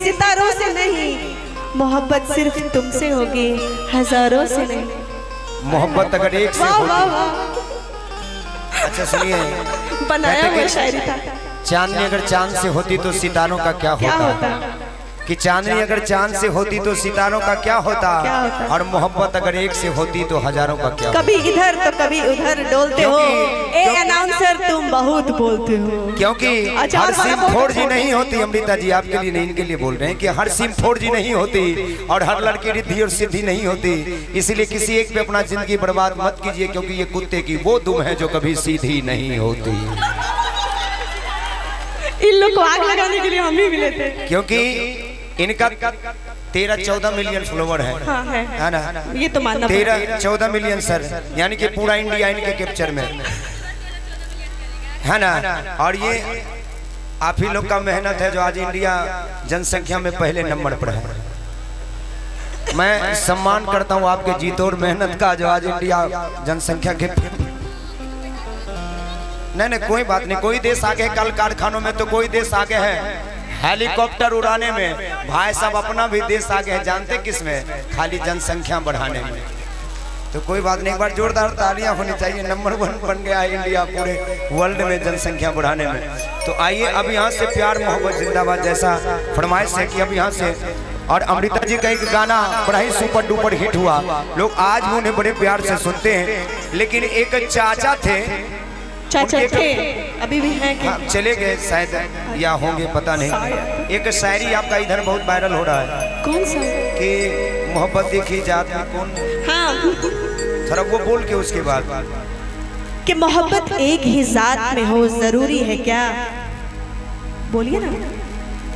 सितारों से नहीं, मोहब्बत सिर्फ तुमसे होगी, हजारों से नहीं। मोहब्बत अगर एक से होती। अच्छा सुनिए, बनाया हुआ शायरी था। चांदनी अगर चांद से होती तो सितारों का क्या होता? कि चांदनी अगर चांद से होती तो सितारों का क्या होता? और मोहब्बत अगर एक से होती तो हजारों का क्या? कभी इधर तो कभी उधर डोलते हो, ए अनाउंसर तुम बहुत बोलते हो। क्योंकि हर सिम 4G नहीं होती। अमृता जी आपके लिए नहीं, इनके लिए बोल रहे हैं कि हर सिम 4G नहीं होती और हर लड़की रिद्धि और सिद्धि नहीं होती। इसीलिए किसी एक पे अपना जिंदगी बर्बाद मत कीजिए, क्योंकि ये कुत्ते की वो दुम है जो कभी सीधी नहीं होती। इन लोग को आग लगाने के लिए हम ही मिले थे, क्योंकि इनका 13-14 मिलियन फॉलोवर है। हाँ, है ना? ये तो मानना 13-14 मिलियन सर, यानी कि पूरा इंडिया इनके कैप्चर में है ना। और ये आप ही लोग का मेहनत है जो आज इंडिया जनसंख्या में पहले नंबर पर है। मैं सम्मान करता हूँ आपके जीतोड़ मेहनत का, जो आज इंडिया जनसंख्या के नहीं कोई बात नहीं, कोई देश आगे है। कल कारखानों में तो कोई देश आगे है, हेलीकॉप्टर उड़ाने में। भाई साहब अपना भी देश आगे है, जानते किस में? खाली जनसंख्या बढ़ाने में। तो कोई बात नहीं, एक बार जोरदार तालियां होनी चाहिए। नंबर 1 बन गया है इंडिया पूरे वर्ल्ड में जनसंख्या बढ़ाने में। तो आइए अब यहाँ से प्यार मोहब्बत जिंदाबाद जैसा फरमाइश है कि अब यहाँ से। और अमृता जी का एक गाना बड़ा ही सुपर डुपर हिट हुआ, लोग आज भी उन्हें बड़े प्यार से सुनते हैं। लेकिन एक चाचा थे, चाचा थे, अभी भी हैं क्या? हाँ, चले गए शायद या होंगे पता नहीं। एक शायरी आपका इधर बहुत वायरल हो रहा है। कौन सा? कि मोहब्बत देखी जात में कौन? हाँ, थोड़ा वो बोल के उसके बाद कि मोहब्बत एक ही जात में हो जरूरी है क्या? बोलिए ना,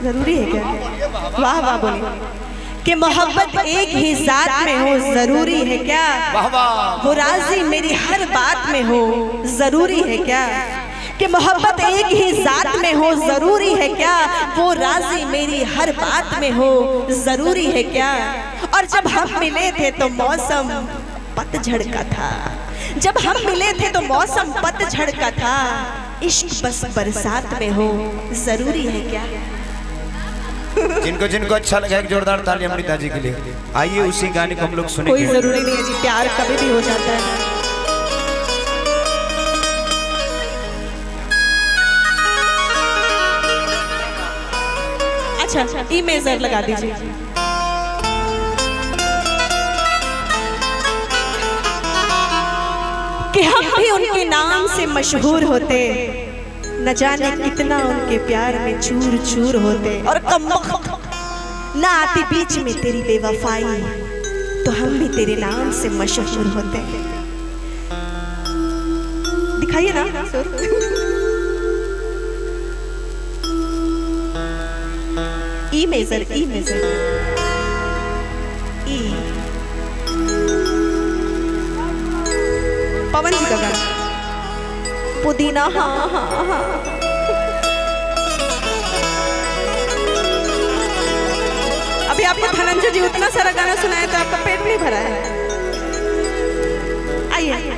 जरूरी है क्या? वाह वाह बोलिए। कि मोहब्बत एक ही जात में हो जरूरी है क्या? वो राजी मेरी हर बात में हो जरूरी है क्या? कि मोहब्बत एक ही जात में हो जरूरी है क्या? वो राजी मेरी हर बात में हो जरूरी है क्या? और जब हम मिले थे तो मौसम पतझड़ का था, जब हम मिले थे तो मौसम पतझड़ का था। इश्क बस बरसात में हो जरूरी है क्या? जिनको जिनको अच्छा लगा एक जोरदार ताली अमृता जी के लिए। आइए उसी गाने को हम लोग सुनेंगे। कोई जरूरी नहीं है जी, प्यार कभी भी हो जाता है। अच्छा, ई मेजर लगा दीजिए। कि हम भी उनके नाम से मशहूर होते, न जाने कितना उनके प्यार में चूर चूर होते। और ना आती बीच में तेरी बेवफाई, तो हम भी तेरे नाम से मशहूर होते। दिखाइए ना ई मेजर, ई मेजर, ई पवन जी का गाना पुदीना। हाँ हाँ हाँ, अभी आपको धनंजय जी उतना सारा गाना सुनाया तो आपका पेट नहीं भरा है। आइए।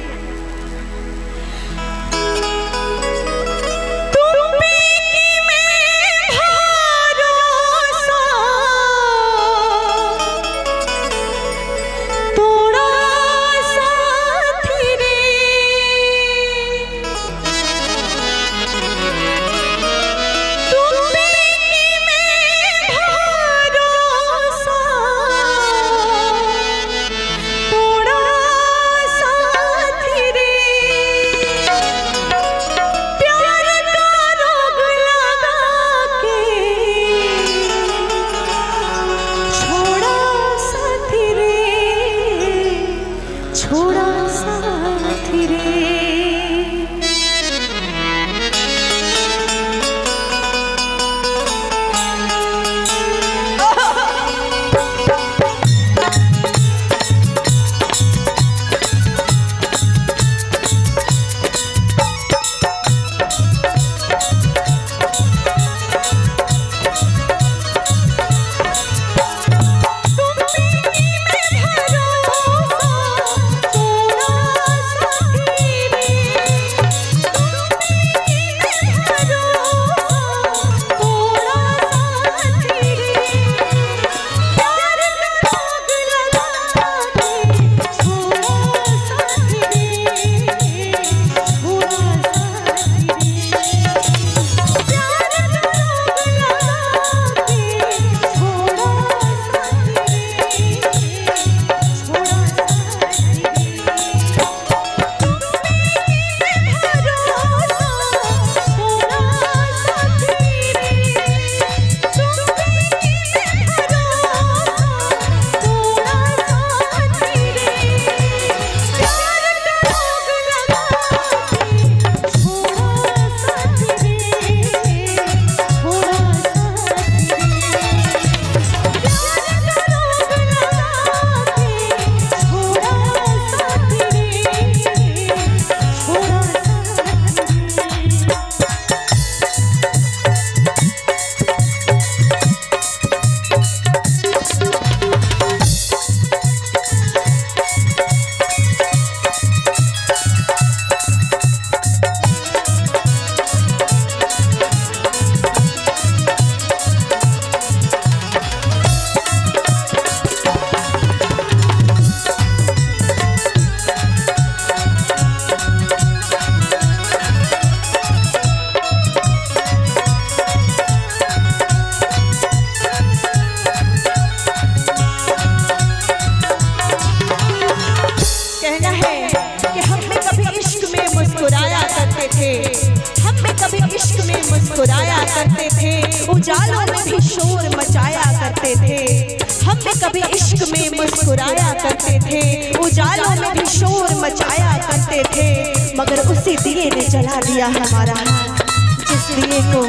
मुस्कुराया करते थे, उजालों में भी शोर मचाया करते थे, मगर उसी दिए ने जला दिया हमारा हाथ, जिस दिए को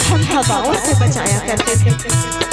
हम हवाओं से बचाया करते थे।